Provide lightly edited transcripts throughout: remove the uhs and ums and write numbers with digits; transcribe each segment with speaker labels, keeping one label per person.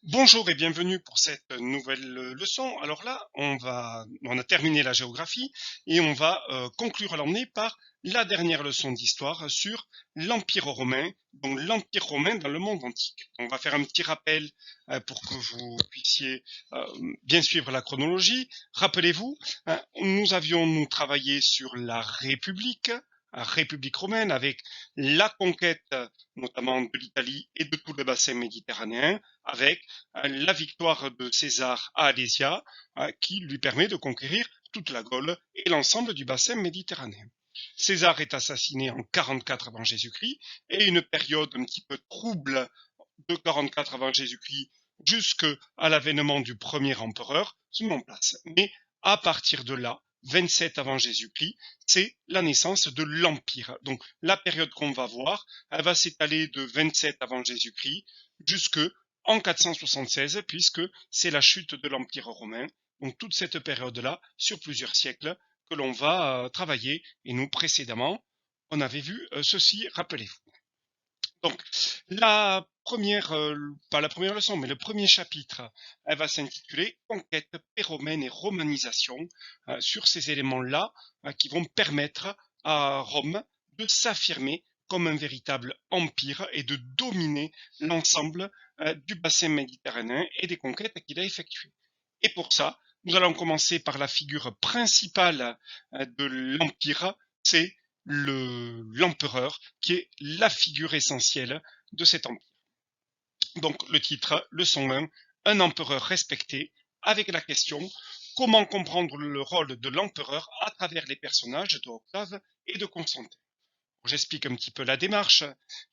Speaker 1: Bonjour et bienvenue pour cette nouvelle leçon. Alors là, on a terminé la géographie et on va conclure l'année par la dernière leçon d'histoire sur l'Empire romain, donc l'Empire romain dans le monde antique. On va faire un petit rappel pour que vous puissiez bien suivre la chronologie. Rappelez-vous, nous travaillé sur la République romaine avec la conquête notamment de l'Italie et de tout le bassin méditerranéen, avec la victoire de César à Alésia, qui lui permet de conquérir toute la Gaule et l'ensemble du bassin méditerranéen. César est assassiné en 44 avant Jésus-Christ et une période un petit peu trouble de 44 avant Jésus-Christ jusqu'à l'avènement du premier empereur se met en place. Mais à partir de là, 27 avant Jésus-Christ, c'est la naissance de l'Empire. Donc la période qu'on va voir, elle va s'étaler de 27 avant Jésus-Christ jusque en 476, puisque c'est la chute de l'Empire romain. Donc toute cette période-là, sur plusieurs siècles, que l'on va travailler. Et nous, précédemment, on avait vu ceci, rappelez-vous. Donc, pas la première leçon, mais le premier chapitre, elle va s'intituler Conquête, péromène et romanisation, sur ces éléments-là qui vont permettre à Rome de s'affirmer comme un véritable empire et de dominer l'ensemble du bassin méditerranéen et des conquêtes qu'il a effectuées. Et pour ça, nous allons commencer par la figure principale de l'empire, c'est l'empereur, qui est la figure essentielle de cet empire. Donc le titre, leçon 1, un empereur respecté, avec la question comment comprendre le rôle de l'empereur à travers les personnages d'Octave et de Constantin. J'explique un petit peu la démarche.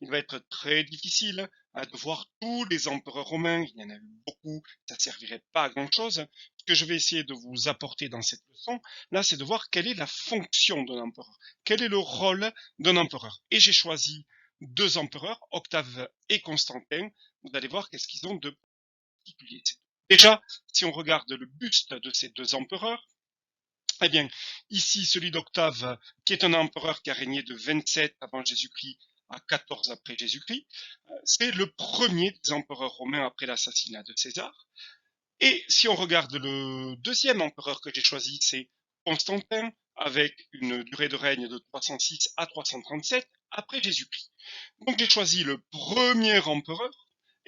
Speaker 1: Il va être très difficile de voir tous les empereurs romains. Il y en a eu beaucoup. Ça ne servirait pas à grand-chose. Ce que je vais essayer de vous apporter dans cette leçon, là, c'est de voir quelle est la fonction d'un empereur. Quel est le rôle d'un empereur. Et j'ai choisi deux empereurs, Octave et Constantin. Vous allez voir qu'est-ce qu'ils ont de particulier. Déjà, si on regarde le buste de ces deux empereurs, eh bien, ici, celui d'Octave, qui est un empereur qui a régné de 27 avant Jésus-Christ à 14 après Jésus-Christ, c'est le premier des empereurs romains après l'assassinat de César. Et si on regarde le deuxième empereur que j'ai choisi, c'est Constantin, avec une durée de règne de 306 à 337 après Jésus-Christ. Donc j'ai choisi le premier empereur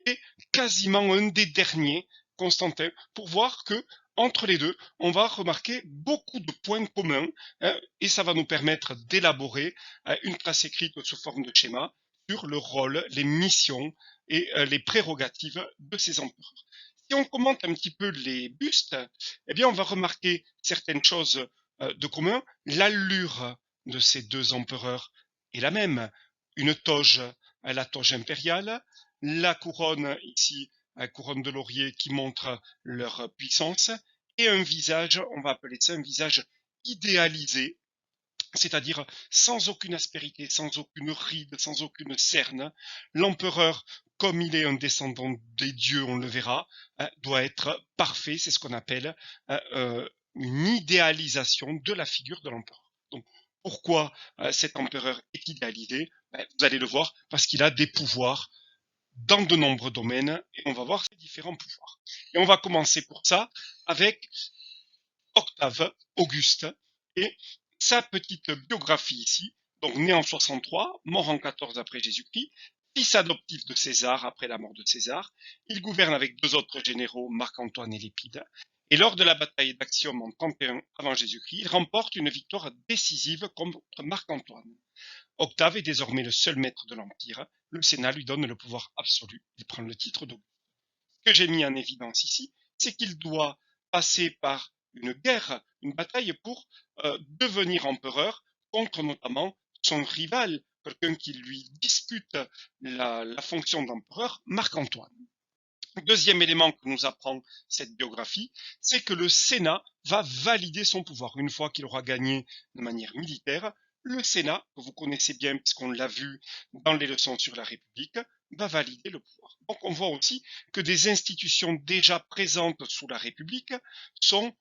Speaker 1: et quasiment un des derniers, Constantin, pour voir que entre les deux, on va remarquer beaucoup de points communs et ça va nous permettre d'élaborer une trace écrite sous forme de schéma sur le rôle, les missions et les prérogatives de ces empereurs. Si on commente un petit peu les bustes, eh bien on va remarquer certaines choses de commun. L'allure de ces deux empereurs est la même. Une toge, la toge impériale, la couronne ici, la couronne de laurier qui montre leur puissance, et un visage, on va appeler ça un visage idéalisé, c'est-à-dire sans aucune aspérité, sans aucune ride, sans aucune cerne. L'empereur, comme il est un descendant des dieux, on le verra, doit être parfait, c'est ce qu'on appelle une idéalisation de la figure de l'empereur. Donc, pourquoi cet empereur est idéalisé? Vous allez le voir, parce qu'il a des pouvoirs dans de nombreux domaines, et on va voir ces différents pouvoirs. Et on va commencer pour ça avec Octave Auguste et sa petite biographie ici, donc né en 63, mort en 14 après Jésus-Christ, fils adoptif de César après la mort de César. Il gouverne avec deux autres généraux, Marc-Antoine et Lépide. Et lors de la bataille d'Actium en 31 avant Jésus-Christ, il remporte une victoire décisive contre Marc-Antoine. Octave est désormais le seul maître de l'Empire. Le Sénat lui donne le pouvoir absolu. Il prend le titre d'Auguste. Ce que j'ai mis en évidence ici, c'est qu'il doit passer par une guerre, une bataille pour devenir empereur contre notamment son rival, quelqu'un qui lui dispute la fonction d'empereur, Marc-Antoine. Deuxième élément que nous apprend cette biographie, c'est que le Sénat va valider son pouvoir. Une fois qu'il aura gagné de manière militaire, le Sénat, que vous connaissez bien puisqu'on l'a vu dans les leçons sur la République, va valider le pouvoir. Donc on voit aussi que des institutions déjà présentes sous la République sont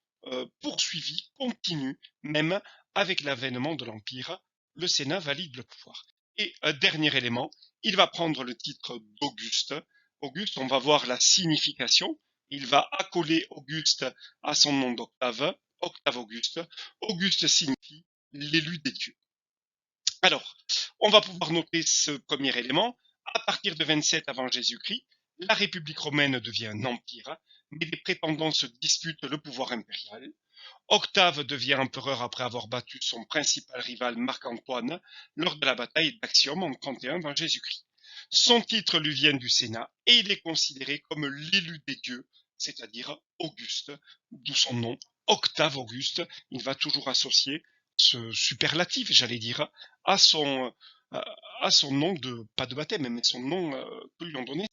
Speaker 1: poursuivies, continuent, même avec l'avènement de l'Empire, le Sénat valide le pouvoir. Et un dernier élément, il va prendre le titre d'Auguste, Auguste, on va voir la signification. Il va accoler Auguste à son nom d'Octave, Octave Auguste. Auguste signifie l'élu des dieux. Alors, on va pouvoir noter ce premier élément. À partir de 27 avant Jésus-Christ, la République romaine devient un empire, mais les prétendants se disputent le pouvoir impérial. Octave devient empereur après avoir battu son principal rival Marc-Antoine lors de la bataille d'Actium en 31 avant Jésus-Christ. Son titre lui vient du Sénat et il est considéré comme l'élu des dieux, c'est-à-dire Auguste, d'où son nom, Octave Auguste. Il va toujours associer ce superlatif, j'allais dire, à son, à son nom de, pas de baptême, mais son nom que lui ont donné.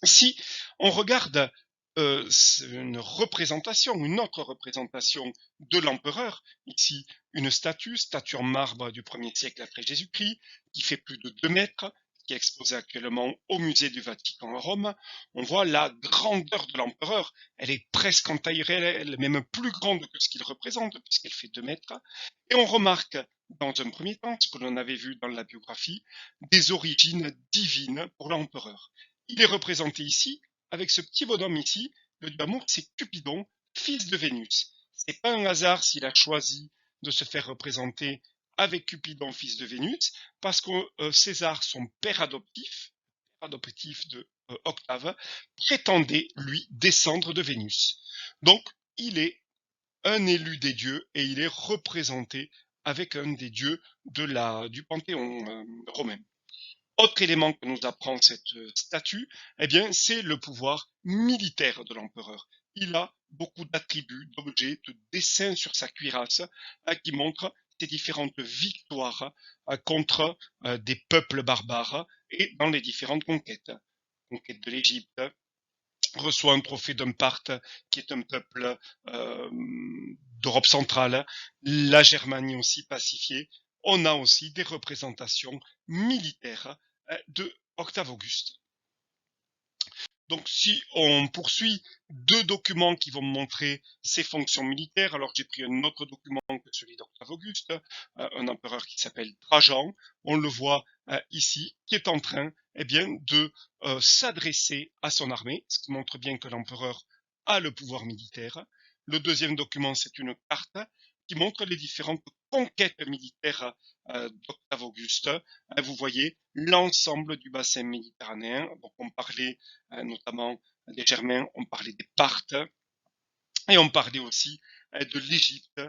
Speaker 1: Si on regarde une représentation, une autre représentation de l'empereur, ici une statue en marbre du 1er siècle après Jésus-Christ, qui fait plus de 2 mètres, qui est exposée actuellement au musée du Vatican à Rome, on voit la grandeur de l'empereur. Elle est presque en taille réelle, même plus grande que ce qu'il représente, puisqu'elle fait 2 mètres. Et on remarque, dans un premier temps, ce que l'on avait vu dans la biographie, des origines divines pour l'empereur. Il est représenté ici avec ce petit bonhomme ici. Le dieu d'amour, c'est Cupidon, fils de Vénus. C'est pas un hasard s'il a choisi de se faire représenter avec Cupidon, fils de Vénus, parce que César, son père adoptif de Octave, prétendait, lui, descendre de Vénus. Donc, il est un élu des dieux et il est représenté avec un des dieux du panthéon romain. Autre élément que nous apprend cette statue, eh bien, c'est le pouvoir militaire de l'empereur. Il a beaucoup d'attributs, d'objets, de dessins sur sa cuirasse qui montrent ses différentes victoires contre des peuples barbares et dans les différentes conquêtes. Conquête de l'Égypte, reçoit un trophée d'un Parthe qui est un peuple d'Europe centrale, la Germanie aussi pacifiée. On a aussi des représentations militaires de Octave Auguste. Donc si on poursuit 2 documents qui vont montrer ses fonctions militaires, alors j'ai pris un autre document que celui d'Octave Auguste, un empereur qui s'appelle Trajan, on le voit ici, qui est en train de s'adresser à son armée, ce qui montre bien que l'empereur a le pouvoir militaire. Le deuxième document, c'est une carte qui montre les différentes conquêtes militaires d'Octave Auguste. Vous voyez l'ensemble du bassin méditerranéen. Donc on parlait notamment des Germains, on parlait des Parthes et on parlait aussi de l'Égypte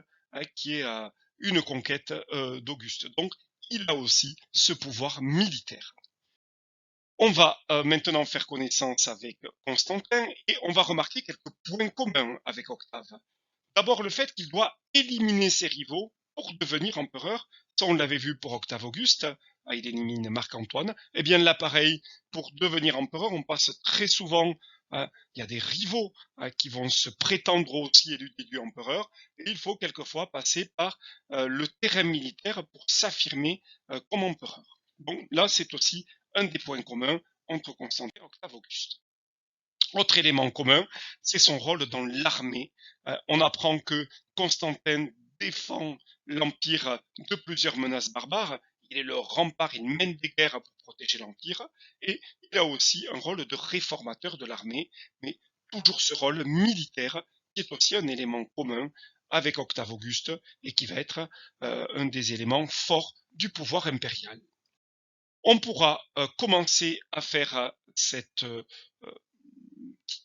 Speaker 1: qui est une conquête d'Auguste. Donc il a aussi ce pouvoir militaire. On va maintenant faire connaissance avec Constantin et on va remarquer quelques points communs avec Octave. D'abord le fait qu'il doit éliminer ses rivaux pour devenir empereur. Ça, on l'avait vu pour Octave Auguste, il élimine Marc-Antoine. Eh bien là, pareil, pour devenir empereur, on passe très souvent, il y a des rivaux qui vont se prétendre aussi élus des dieux empereurs, et il faut quelquefois passer par le terrain militaire pour s'affirmer comme empereur. Bon, là, c'est aussi un des points communs entre Constantin et Octave Auguste. Autre élément commun, c'est son rôle dans l'armée. On apprend que Constantin défend l'Empire de plusieurs menaces barbares. Il est le rempart, il mène des guerres pour protéger l'Empire. Et il a aussi un rôle de réformateur de l'armée, mais toujours ce rôle militaire qui est aussi un élément commun avec Octave Auguste et qui va être un des éléments forts du pouvoir impérial. On pourra commencer à faire cette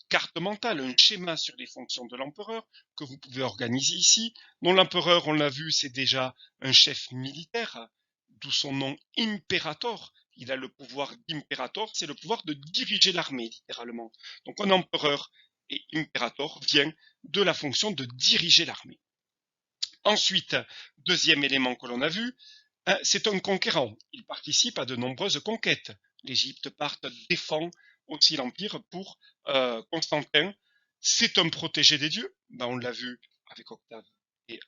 Speaker 1: carte mentale, un schéma sur les fonctions de l'empereur que vous pouvez organiser ici. Dont l'empereur, on l'a vu, c'est déjà un chef militaire, d'où son nom Imperator. Il a le pouvoir d'imperator, c'est le pouvoir de diriger l'armée, littéralement. Donc un empereur et imperator vient de la fonction de diriger l'armée. Ensuite, deuxième élément que l'on a vu, c'est un conquérant. Il participe à de nombreuses conquêtes. L'Égypte, Parthe défend aussi l'Empire pour Constantin. C'est un protégé des dieux. Ben, on l'a vu avec Octave et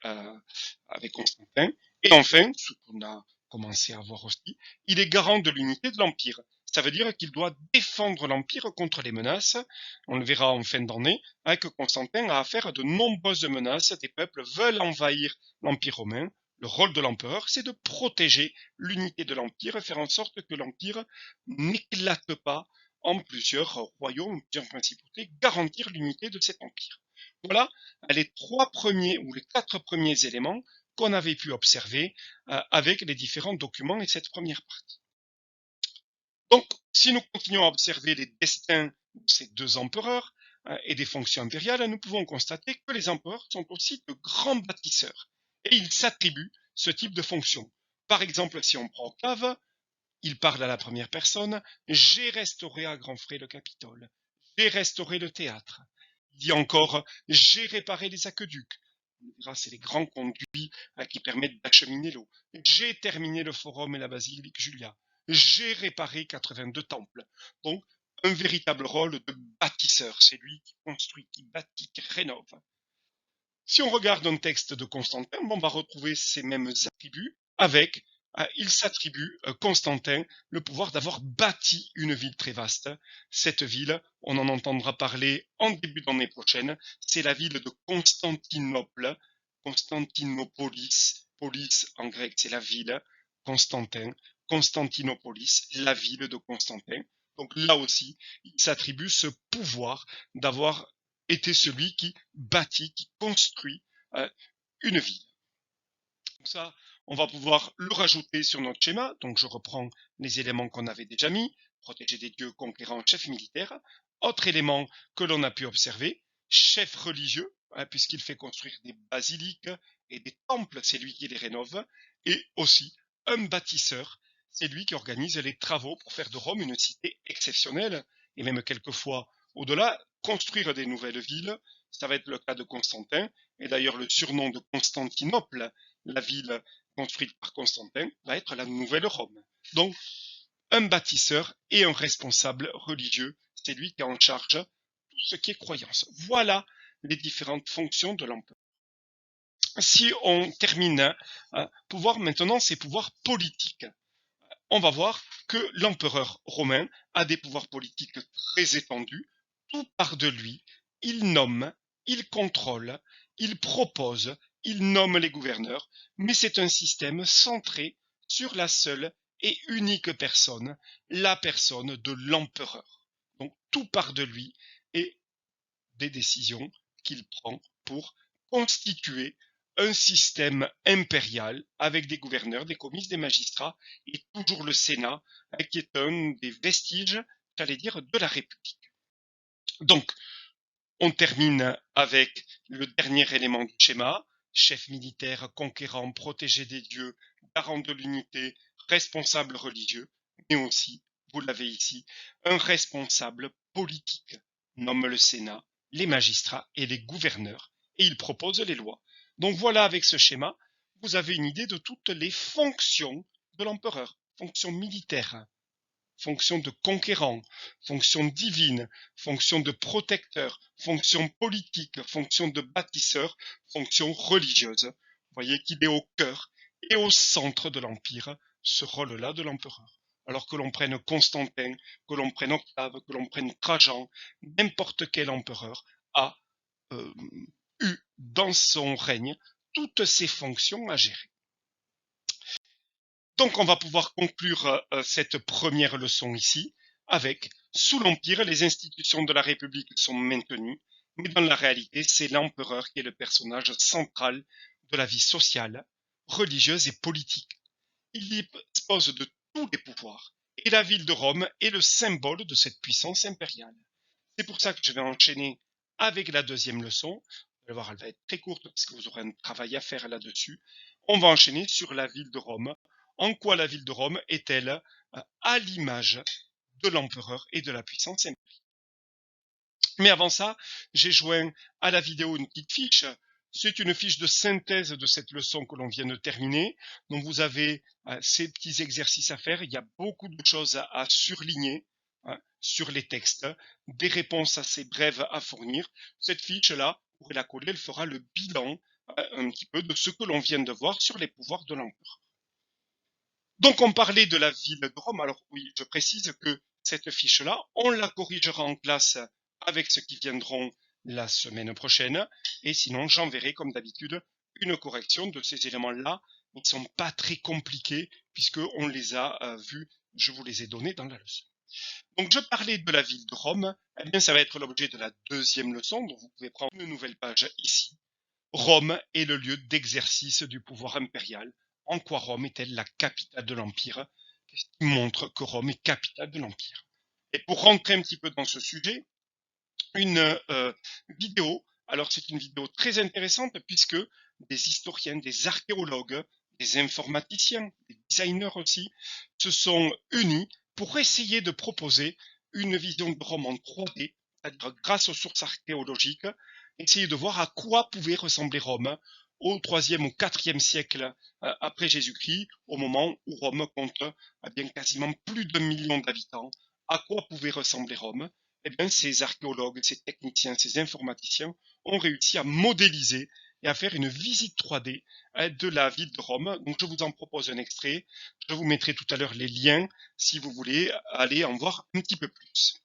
Speaker 1: avec Constantin. Et enfin, ce qu'on a commencé à voir aussi, il est garant de l'unité de l'Empire. Ça veut dire qu'il doit défendre l'Empire contre les menaces. On le verra en fin d'année, que Constantin a affaire à de nombreuses menaces. Des peuples veulent envahir l'Empire romain. Le rôle de l'empereur, c'est de protéger l'unité de l'Empire, faire en sorte que l'Empire n'éclate pas en plusieurs royaumes, plusieurs principautés, garantir l'unité de cet empire. Voilà les 3 premiers ou les 4 premiers éléments qu'on avait pu observer avec les différents documents et cette première partie. Donc, si nous continuons à observer les destins de ces 2 empereurs et des fonctions impériales, nous pouvons constater que les empereurs sont aussi de grands bâtisseurs et ils s'attribuent ce type de fonction. Par exemple, si on prend Octave, il parle à la première personne, j'ai restauré à grands frais le Capitole, j'ai restauré le théâtre. Il dit encore, j'ai réparé les aqueducs. C'est les grands conduits qui permettent d'acheminer l'eau. J'ai terminé le forum et la basilique Julia. J'ai réparé 82 temples. Donc, un véritable rôle de bâtisseur. C'est lui qui construit, qui bâtit, qui rénove. Si on regarde un texte de Constantin, on va retrouver ces mêmes attributs avec, il s'attribue, Constantin, le pouvoir d'avoir bâti une ville très vaste. Cette ville, on en entendra parler en début d'année prochaine, c'est la ville de Constantinople, Constantinopolis, polis en grec c'est la ville, Constantin, Constantinopolis, la ville de Constantin. Donc là aussi, il s'attribue ce pouvoir d'avoir été celui qui bâtit, qui construit une ville. Donc ça, on va pouvoir le rajouter sur notre schéma. Donc je reprends les éléments qu'on avait déjà mis. Protéger des dieux, conquérant, chef militaire. Autre élément que l'on a pu observer, chef religieux, puisqu'il fait construire des basiliques et des temples, c'est lui qui les rénove. Et aussi un bâtisseur, c'est lui qui organise les travaux pour faire de Rome une cité exceptionnelle, et même quelquefois au-delà, construire des nouvelles villes. Ça va être le cas de Constantin, et d'ailleurs le surnom de Constantinople, la ville construite par Constantin, va être la nouvelle Rome. Donc, un bâtisseur et un responsable religieux, c'est lui qui est en charge de tout ce qui est croyance. Voilà les différentes fonctions de l'empereur. Si on termine, pouvoir maintenant, c'est pouvoir politique. On va voir que l'empereur romain a des pouvoirs politiques très étendus. Tout part de lui. Il nomme, il contrôle, il propose, il nomme les gouverneurs, mais c'est un système centré sur la seule et unique personne, la personne de l'empereur. Donc tout part de lui et des décisions qu'il prend pour constituer un système impérial avec des gouverneurs, des comices, des magistrats et toujours le Sénat qui est un des vestiges, j'allais dire, de la République. Donc, on termine avec le dernier élément du schéma, chef militaire, conquérant, protégé des dieux, garant de l'unité, responsable religieux, mais aussi, vous l'avez ici, un responsable politique, nomme le Sénat, les magistrats et les gouverneurs, et il propose les lois. Donc voilà, avec ce schéma, vous avez une idée de toutes les fonctions de l'empereur, fonctions militaires, fonction de conquérant, fonction divine, fonction de protecteur, fonction politique, fonction de bâtisseur, fonction religieuse. Vous voyez qu'il est au cœur et au centre de l'Empire, ce rôle-là de l'empereur. Alors que l'on prenne Constantin, que l'on prenne Octave, que l'on prenne Trajan, n'importe quel empereur a eu dans son règne toutes ces fonctions à gérer. Donc on va pouvoir conclure cette première leçon ici avec, sous l'Empire, les institutions de la République sont maintenues, mais dans la réalité, c'est l'empereur qui est le personnage central de la vie sociale, religieuse et politique. Il dispose de tous les pouvoirs, et la ville de Rome est le symbole de cette puissance impériale. C'est pour ça que je vais enchaîner avec la deuxième leçon. Vous allez voir, elle va être très courte parce que vous aurez un travail à faire là-dessus. On va enchaîner sur la ville de Rome. En quoi la ville de Rome est-elle à l'image de l'empereur et de la puissance impériale? Mais avant ça, j'ai joint à la vidéo une petite fiche. C'est une fiche de synthèse de cette leçon que l'on vient de terminer. Donc vous avez ces petits exercices à faire. Il y a beaucoup de choses à surligner sur les textes, des réponses assez brèves à fournir. Cette fiche-là, vous pourrez la coller, elle fera le bilan un petit peu de ce que l'on vient de voir sur les pouvoirs de l'empereur. Donc on parlait de la ville de Rome. Alors oui, je précise que cette fiche-là, on la corrigera en classe avec ceux qui viendront la semaine prochaine. Et sinon, j'enverrai comme d'habitude une correction de ces éléments-là. Ils ne sont pas très compliqués puisqu'on les a vus, je vous les ai donnés dans la leçon. Donc je parlais de la ville de Rome, eh bien ça va être l'objet de la deuxième leçon, donc vous pouvez prendre une nouvelle page ici. Rome est le lieu d'exercice du pouvoir impérial. En quoi Rome est-elle la capitale de l'Empire? Qu'est-ce qui montre que Rome est capitale de l'Empire? Et pour rentrer un petit peu dans ce sujet, une vidéo, alors c'est une vidéo très intéressante puisque des historiens, des archéologues, des informaticiens, des designers aussi, se sont unis pour essayer de proposer une vision de Rome en 3D, c'est-à-dire grâce aux sources archéologiques, essayer de voir à quoi pouvait ressembler Rome au 3e ou 4e siècle après Jésus-Christ, au moment où Rome compte bien quasiment plus d'1 million d'habitants. À quoi pouvait ressembler Rome? Eh bien, ces archéologues, ces techniciens, ces informaticiens ont réussi à modéliser et à faire une visite 3D de la ville de Rome. Donc, je vous en propose un extrait. Je vous mettrai tout à l'heure les liens si vous voulez aller en voir un petit peu plus.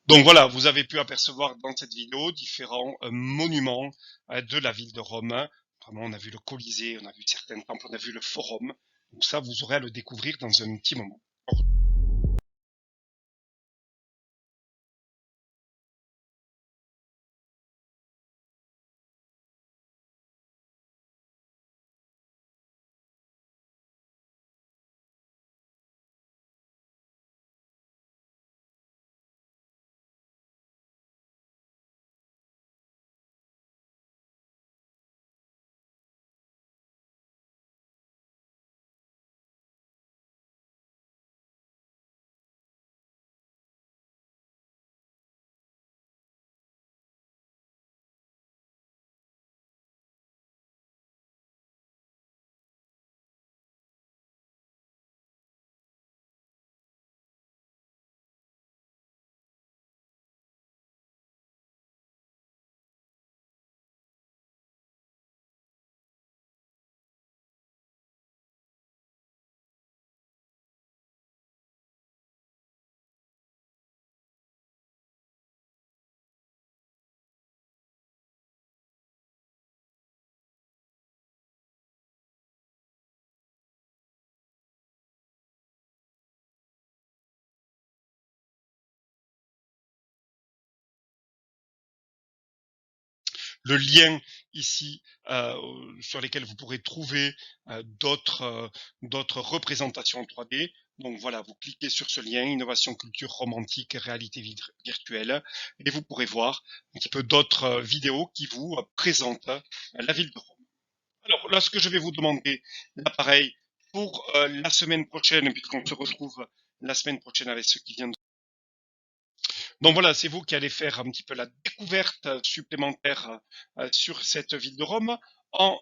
Speaker 1: Donc voilà, vous avez pu apercevoir dans cette vidéo différents monuments de la ville de Rome. Vraiment, on a vu le Colisée, on a vu certains temples, on a vu le Forum. Donc ça, vous aurez à le découvrir dans un petit moment. Le lien ici sur lesquels vous pourrez trouver d'autres représentations en 3D. Donc voilà, vous cliquez sur ce lien, Innovation Culture Romantique, Réalité Virtuelle, et vous pourrez voir un petit peu d'autres vidéos qui vous présentent la ville de Rome. Alors là, ce que je vais vous demander, l'appareil, pour la semaine prochaine, puisqu'on se retrouve la semaine prochaine avec ce qui vient de... Donc voilà, c'est vous qui allez faire un petit peu la découverte supplémentaire sur cette ville de Rome en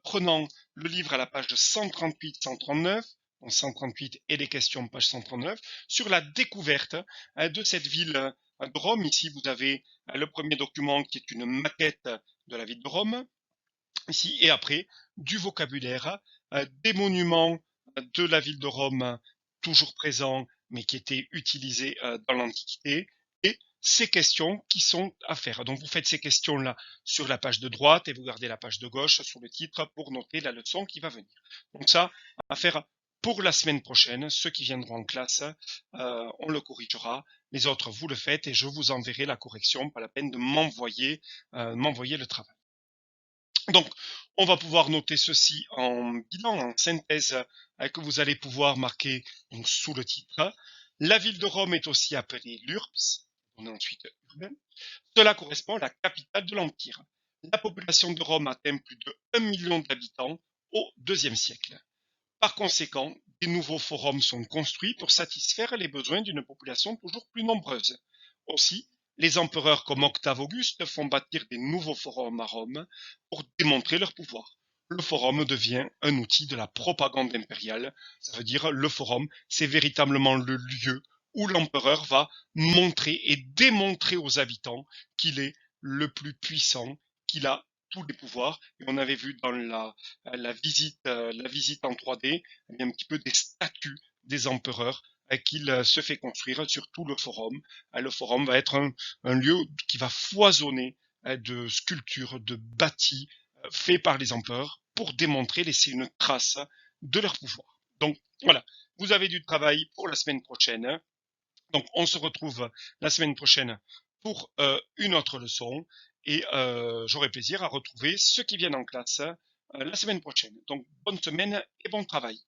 Speaker 1: prenant le livre à la page 138-139, donc 138 et les questions, page 139, sur la découverte de cette ville de Rome. Ici, vous avez le premier document qui est une maquette de la ville de Rome, ici, et après, du vocabulaire, des monuments de la ville de Rome toujours présents, mais qui étaient utilisés dans l'Antiquité, et ces questions qui sont à faire. Donc vous faites ces questions-là sur la page de droite et vous gardez la page de gauche sur le titre pour noter la leçon qui va venir. Donc ça, à faire pour la semaine prochaine. Ceux qui viendront en classe, on le corrigera. Les autres, vous le faites et je vous enverrai la correction. Pas la peine de m'envoyer le travail. Donc, on va pouvoir noter ceci en bilan, en synthèse, que vous allez pouvoir marquer donc, sous le titre. La ville de Rome est aussi appelée l'URBS, on est ensuite urbain. Cela correspond à la capitale de l'Empire. La population de Rome atteint plus de 1 million d'habitants au IIe siècle. Par conséquent, des nouveaux forums sont construits pour satisfaire les besoins d'une population toujours plus nombreuse. Aussi, les empereurs comme Octave Auguste font bâtir des nouveaux forums à Rome pour démontrer leur pouvoir. Le forum devient un outil de la propagande impériale. Ça veut dire le forum, c'est véritablement le lieu où l'empereur va montrer et démontrer aux habitants qu'il est le plus puissant, qu'il a tous les pouvoirs. Et on avait vu dans la visite en 3D, un petit peu des statues des empereurs qu'il se fait construire sur tout le forum. Le forum va être un lieu qui va foisonner de sculptures, de bâtis faits par les empereurs pour démontrer, laisser une trace de leur pouvoir. Donc voilà, vous avez du travail pour la semaine prochaine. Donc on se retrouve la semaine prochaine pour une autre leçon et j'aurai plaisir à retrouver ceux qui viennent en classe la semaine prochaine. Donc bonne semaine et bon travail.